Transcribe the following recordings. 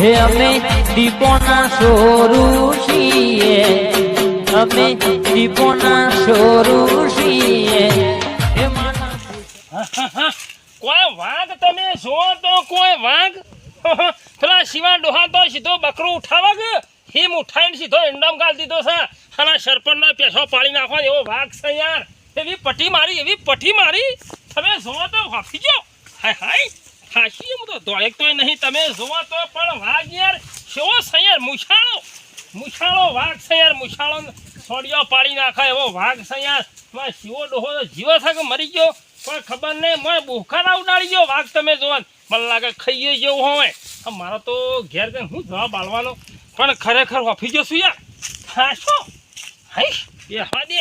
હે અમે દીપોના સોરું છીએ, અમે દીપોના સોરું છીએ. કોઈ વાઘ તમે જો તો કોઈ વાઘ પેલા શિવા ડોહા તો સીધો બકરું ઉઠાવા કે હિમ ઉઠાઈને સીધો એંડમ ગાલ દીધો છે અને સરપંચના પેસો પાડી નાખવા એવો વાઘ છે યાર. એવી પટ્ટી મારી તમે જોવો તો વાફી ગયો. હાય ફાંસી હું તો દોડેક તોય નહીં. તમે જોવો તો પણ વાઘ યાર કેવો છે યાર. મુછાળો વાઘ છે યાર. મુછાળો છોડીઓ પાડી નાખે એવો વાઘ છે યાર. શિવો ડોહો જીવો છે કે મરી ગયો કોઈ ખબર નહીં. મને બુખારા ઉડાડી ગયો વાઘ. તમે જોવો મને લાગે ખાઈએ જેવું હોય. મારો તો ઘેર જઈને હું જવાબ આલવાનો પણ ખરેખર વાફી ગયો છું યાર. હાશો હાઈ બેહવા દે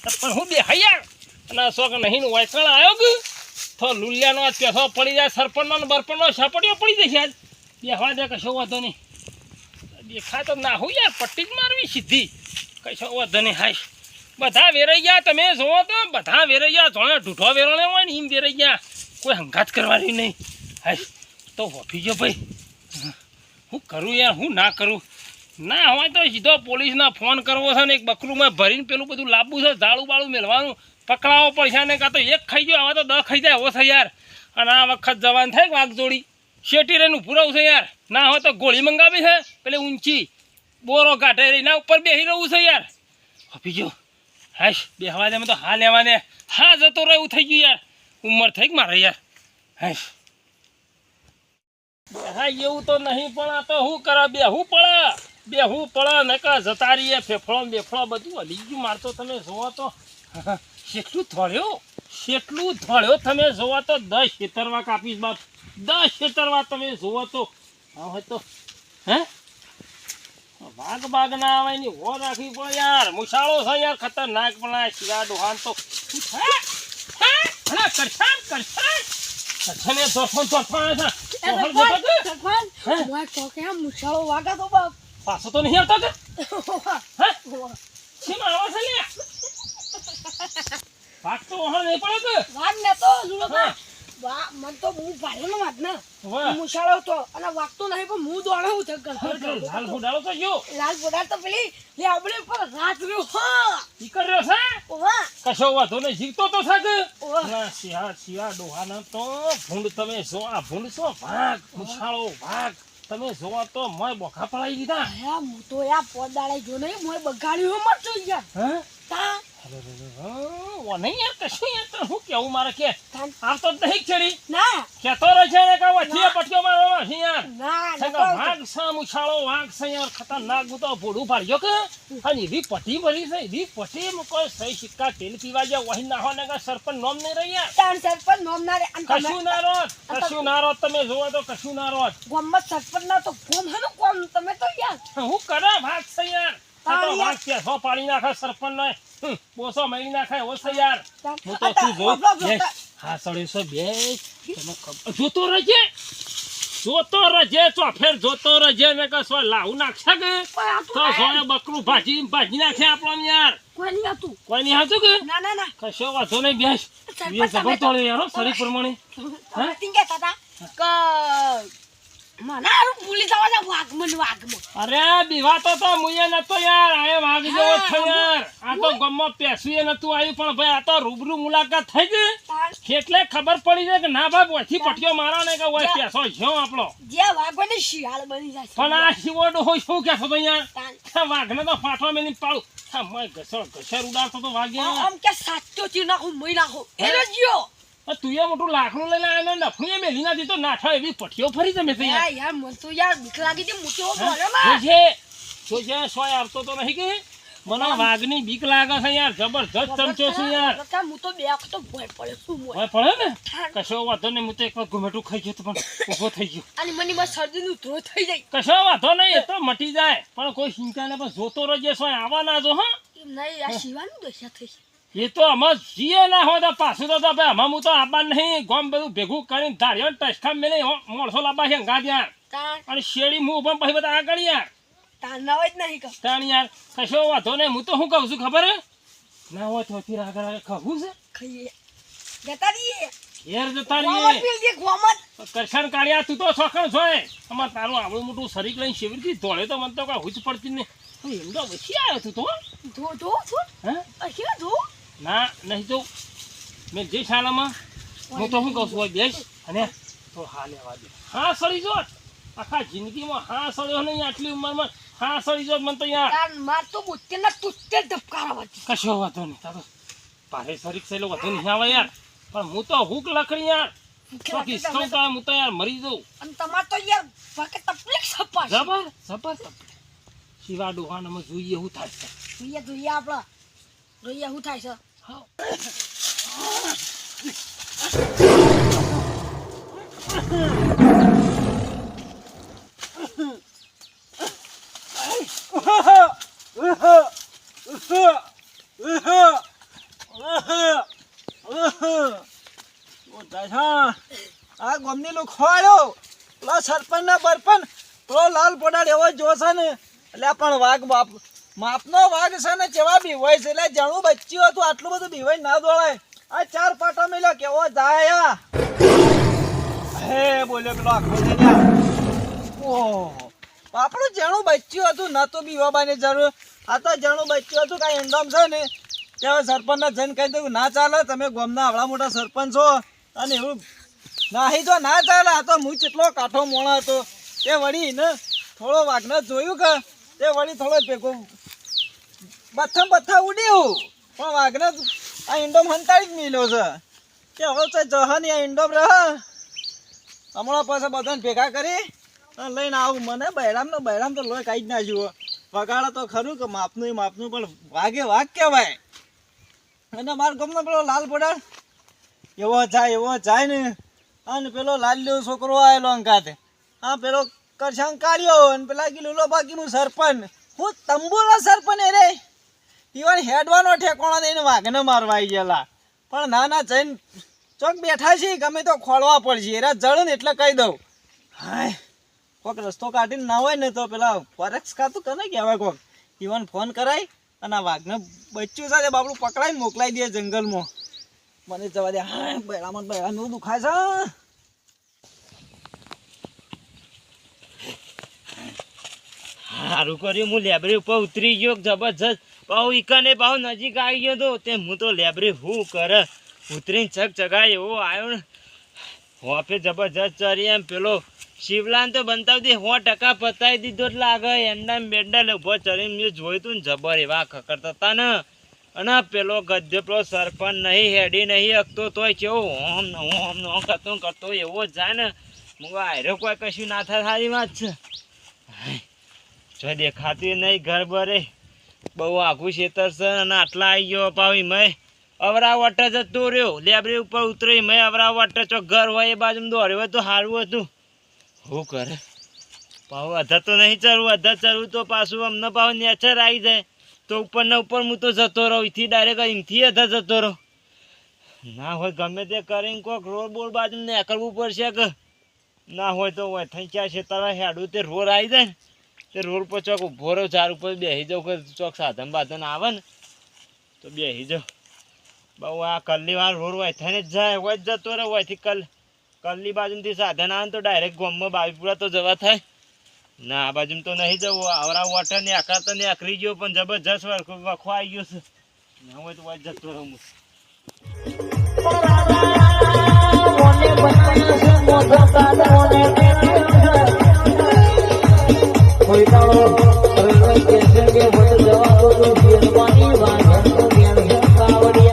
પણ હું બેહાઈ યાર. અને શોખ નહીં વાયકણ આવ્યો કે તો લુલિયાનો આજ પેસો પડી જાય. સરપંચનો બરપણનો સપટીઓ પડી જશે આજ. બેહવા દે કશો વાંધો નહીં. દેખાય તો ના હોય યાર. પટ્ટી જ મારવી સીધી કશો વાંધો નહીં. હાઈ બધા વેરાઈ ગયા. તમે જોવો તો બધા વેરાઈ ગયા. જોણે ઢૂઢો વેરણે હોય ને એમ વેરાઈ ગયા. કોઈ હંગાત કરવાની નહીં. હાઈ તો વફી ગયો ભાઈ. હું કરું યાર હું ના કરું. ના હોય તો સીધો પોલીસના ફોન કરવો છે ને એક બકરુંમાં ભરીને પેલું બધું લાવવું છે. ઝાડું બાળું મેળવાનું પકડાવો પડશે ને. કાં તો એક ખાઈ ગયો આવા તો 10 ખાઈ જાય એવો છે યાર. અને આ વખત જવાન થાય વાઘ જોડી શેટી રહીને ઉભું છે યાર. ના હોય તો ગોળી મંગાવી છે પેલી ઊંચી બોરો કાઢે એના ઉપર બેસી રહું છે યાર. વફી ગયો. હાશ બેહવા દે. તો હા લેવા દે. હા જતો રહે એવું થઈ ગયું યાર. ઉંમર થઈ મારે યાર. હાશ હા એવું તો નહીં પણ આ તો શું કરે બેહવું પડે ને કા જતા રહીએ. ફેફળો બેફળો બધું હલી ગયું મારતો. તમે જોવો તો કેટલું ધોળ્યો તમે જોવો તો 10 ખેતરવા કાપીશ બાપ. 10 ખેતરવા તમે જોવો તો હવે તો હે વાઘ ના આવે ની હો રાખવી પડે યાર. મુસાળો છે યાર ખતરનાક. પણ આ શિવા ડોહાન તો પાછો તો નહીં આવતો વાઘ તો નહીં પડે વાઘ ને તો મન તો બહુ ભારે નો વાઘ ને મુસાળો તો અને વાગતો નહીં પણ હું દોડે હું લાલ ફોડાળો તો ગયો. લાલ ફોડા તો પેલી લે આપણે પર રાત રહ્યો હા ઈ કર્યો છે ઓવા કશો વાંધો નહીં. જીવતો તો થાકે શિયા ડોહાનો તો ભૂંડ. તમે જો આ ભૂંડ છો વાઘ મુસાળો વાઘ. તમે જોવા તો મોય બોખા પડાઈ દીધા. હા હું તો યા પોદાળે જો નહીં મોય બગાડ્યું મરતો યાર. હે તા ઓ નહીં યાર કશું યાર. તો હું કેવું મારે કે આમ તો નહીં છેડી ના કેતો રહે છે ને કે વચ્ચે પટક્યો મારવા છે યાર. ના વાઘ સા મુછાળો વાઘ છે યાર. ખતરનાક. હું તો ભોડું પાડ્યો કે અને એવી પટ્ટી ભરી છે એવી પટ્ટી કોઈ સહી સિક્કા તેલ પીવા જાય વહી ના હોય ને કે સરપંચ નોમ નહીં રહી યાર. તાણ સરપંચ નોમ ના રે કશું ના રોત તમે જોવો તો કશું ના રોત. ગમત સરપંચ ના તો ફોન હનો કોમ તમે તો યાર હું કરે વાઘ છે યાર. વાઘ પેસો પાડી નાખે સરપંચ નો બોસો મળી નાખે એવો છે યાર. હું તો તું જો હા સળીસો બે તમે જોતો રહેજે ચોફેર જોતો રહેજે ને કશો લાવું નાખશે કે તો સોને બકરું ભાજી નાખે આપણને યાર. કોઈ નહીં હતું કે ના કશો વાંધો નહીં બેસ જબર તોડે યાર શરીર પ્રમાણે. ટિંગે તાતા ક મનારું ભૂલી જવા દે વાઘમન અરે બીવાતો તો મુયે નતો યાર. આ વાઘ જેવો છે યાર. આ તો ગમમાં પેસુએ નતું આવ્યું પણ ભાઈ આ તો રૂબરૂ મુલાકાત થઈ ગઈ એટલે ખબર પડી જાય કે ના ભાઈ ઓછી પટ્ટીઓ મારા ને કે ઓય પેસો છે આપણો જે વાઘને શિયાળ બની જાય. પણ આ શિવોડો હોય શું કહેશો તો યાર. વાઘને તો ફાટવા મેલી પાડું. ઘસર ઉડાડતો તો વાઘ આમ કે સાચો ચી નાખું મઈ નાખું એને જ્યો તું એ મોટું લાકડું લઈને આવીને નફણી મેલી ના દીધો નાઠા એવી પઠીઓ ફરી તમે તો યાર મન તો યાર બીક લાગી હતી મોટો બોલે જોજે સોય આવતો તો નહીં કે મને વાઘની બીક લાગે છે યાર. જબરજસ્ત ચમચો છું યાર. હું તો બે વખત ભય પડે શું ભય પડે ને કશો વાંધો નહીં. હું તો એક વાર ઘુમેટું ખાઈ ગયો પણ ઉભો થઈ ગયો અને મને માં શરદી નું ધ્રો થઈ જાય. કશો વાંધો નહીં એ તો મટી જાય પણ કોઈ ચિંતા ને પણ જોતો રહેજે સોય આવા ના જો. હા નહીં આ શિવાનું દશા થઈ એ તો આમાં જીએ ના હોય તો પાછું તો ભાઈ આમાં હું તો આબા નહીં ગોમ બધું ભેગું કરીને ધાર્યો ટચકા મેલે મોણસો લાંબા છે ગા યાર. અને શેડી મું પણ પછી બધા આગળ યાર તાના હોય જ નહીં તાણ યાર કશો વાંધો નહીં. હું તો શું કહું છું ખબર હે ના હોય તો આગળ ખાવું છે ખાઈએ જતા રહીએ ઘેર જતા ગોમત રહીએ પીલ દે ગોમત. કરશન કાઢ્યા તું તો શોખણ છો અમાર તારું આવડું મોટું શરીર લઈને શેવરથી દોડે તો મને તો કઈ હુજ પડતી ને એમ તો વસી આવ્યો તું તો ધો હે અશી ધો. ના નહીં તો મેં જે શાળામાં હું તો શું કહું છું ઓય બેસ અને તો હા લેવા દે હા સળી જોત આખા જિંદગીમાં હા સળ્યો નહીં આટલી ઉંમરમાં હા સળી જોત મને તો યાર તાર માર તો બુત્તેના તુત્તે ધબકારા વાજી. કશો વાંધો નહીં તારો ભારે શરીર સહેલો વધુ નહીં આવે યાર પણ હું તો હુક લકડી યાર તો કિસ્સો તો હું તો યાર મરી જાઉં અને તમાર તો યાર બાકે તકલીફ સપાશ. જબર તકલીફ શિવા ડોહાનામાં જોઈએ એવું થાય છે જોઈએ આપડા જોઈએ શું થાય છે. હા આ ગમની નું ખોવાડ્યો પેલા સરપંચ ના બરપન પેલો લાલ પોડાડ એવો જોશે ને એટલે પણ વાઘ બાપ માપનો વાઘ છે ને કેવા બીવાય છે એટલે જાણું બચ્યું હતું આટલું બધું બીવાય ના દોડાય આ ચાર પાટા મેલ્યો કેવો જાય હે બોલ્યો પેલો આખો છે ઓહો આપણું જાણું બચ્યું હતું ન તો બીવાબાની જરૂર આ તો જાણું બચ્યું હતું કાંઈ એંડમ છે ને ત્યાં સરપંચને જઈને કહી દઉં ના ચાલે તમે ગામના આવડા મોટા સરપંચ છો અને એવું નાહી જો ના ચાલે આ તો હું કેટલો કાઠો મોણો હતો તે વળી ને થોડો વાઘને જોયું કે તે વળી થોડો ભેગો બથ્થા ઉડ્યું પણ વાઘને આ ઈંડોમ હંતાડી જ મિલ્યો છે કે હવે તો જહાની આ ઈંડોમ રહ હમણાં પાસે બધાને ભેગા કરી અને લઈને આવું મને બૈરામ તો લોહી કાઢી જ નાખ્યું વગાડે તો ખરું કે માપનું પણ વાઘે વાઘ કહેવાય અને મારા ગામનો પેલો લાલ પોડાર એવો જાય ને અને પેલો લાલ્યો છોકરો આવેલો અંકાતે હા પેલો કરશાંગ કાઢ્યો અને પેલા ગીલુલો બાકીનું સરપંચ હું તંબુનો સરપંચ રે ઈવન હેડવાનો ઠેકોણો દઈને વાઘને મારવા આવી ગયેલા પણ ના જઈને ચોક બેઠા છીએ ગમે તો ખોળવા પડશે એરા જળ ને એટલે કહી દઉં હાય કોઈક રસ્તો કાઢીને ના હોય ને તો પેલા ફોરેક્સ ખાતું કરે કહેવાય કોક ઈવન ફોન કરાય અને આ વાઘને બચ્ચું સાથે બાપડું પકડાઈને મોકલાઈ દે જંગલમાં મને જવા દે હા બૈરાનું દુખાય છે સારું કર્યું હું લેબરી ઉપર ઉતરી ગયો જબરજસ્ત પાઉ ઈકાને પાઉ નજીક આવી ગયો તો તે હું તો લેબરી હું કરે ઉતરીને ચગાય એવો આવ્યો ને હોફે જબરજસ્ત ચરી એમ પેલો શિવલાન તો બનતાવતી 100% પતાવી દીધો જ લાગે એંડા બેંડા ઉભો ચરીને મેં જોયું તું ને જબર એવા ખકરતા હતા ને અને પેલો ગદ્ય પેલો સરપંચ નહીં હેડી નહીં અકતો તોય કેવો ઓમ કરતો એવો જ જાય ને હું આયરો કોઈ કશું ના થાય સારી વાત છે જો દેખાતી નહીં ઘર બરે બહુ આખું ખેતર છે અને આટલા આવી ગયો પાવી મેં અવરા વટ જતો રહ્યો લેબરી ઉપર ઉતરી મેં અવરા વટ ચોક ઘર હોય એ બાજુ દોડ્યો હોય તો સારું હતું શું કરે પાવું અધા તો નહીં ચરવું અધા ચરવું તો પાછું અમને પાછું નેચર આવી જાય તો ઉપર ને ઉપર હું તો જતો રહું અહીંથી ડાયરેક્ટ અહીંથી અધા જતો રહું ના હોય ગમે તે કરીને કોઈક રોડ બોડ બાજુ નીકળવું પડશે કે ના હોય તો હોય થઈ ક્યાં છે તારા હેડું તે રોડ આવી જાય ને તે રોડ પર ચોક ઊભો રહ્યો ઝાડ ઉપર બેસી જાઉં કે ચોક સાધન બાધન આવે ને તો બેસી જાઉં બહુ આ કલ્લી વાર રોડ હોય થઈને જ જાય હોય જ જતો રહે હોયથી કલ્લી બાજુથી સાધન આવે ને તો ડાયરેક્ટ ગામમાં બાવીપુરા તો જવા થાય ના આ બાજુ તો નહીં જવું આવરા વોટર ને આખા તો આખરી ગયો પણ જબરજસ્ત વખો આવી ગયો છે ના હોય તો હોય જતો રહું કોઈ દાડો